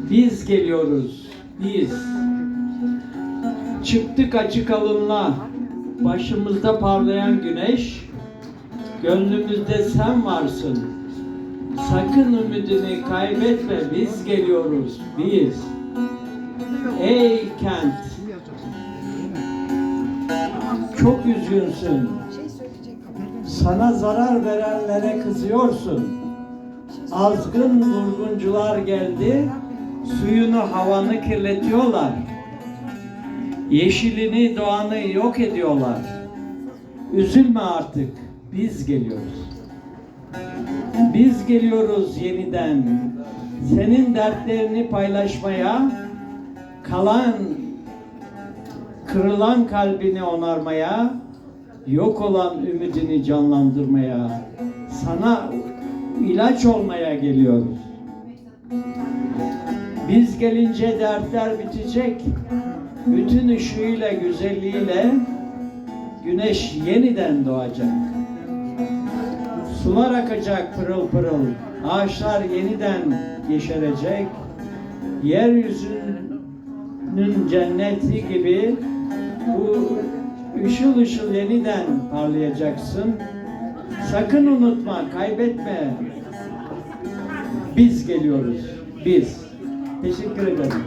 Biz geliyoruz, biz. Çıktık açık alınla, başımızda parlayan güneş, gönlümüzde sen varsın. Sakın ümidini kaybetme, biz geliyoruz, biz. Ey kent, çok üzgünsün. Sana zarar verenlere kızıyorsun. Azgın vurguncular geldi, suyunu havanı kirletiyorlar. Yeşilini doğanı yok ediyorlar. Üzülme artık, biz geliyoruz. Biz geliyoruz yeniden. Senin dertlerini paylaşmaya, kalan, kırılan kalbini onarmaya, yok olan ümidini canlandırmaya, sana ilaç olmaya geliyoruz. Biz gelince dertler bitecek, bütün ışığıyla, güzelliğiyle güneş yeniden doğacak. Sular akacak pırıl pırıl, ağaçlar yeniden yeşerecek, yeryüzünün cenneti gibi bu ışıl ışıl yeniden parlayacaksın. Sakın unutma, kaybetme. Biz geliyoruz, biz. Teşekkür ederim.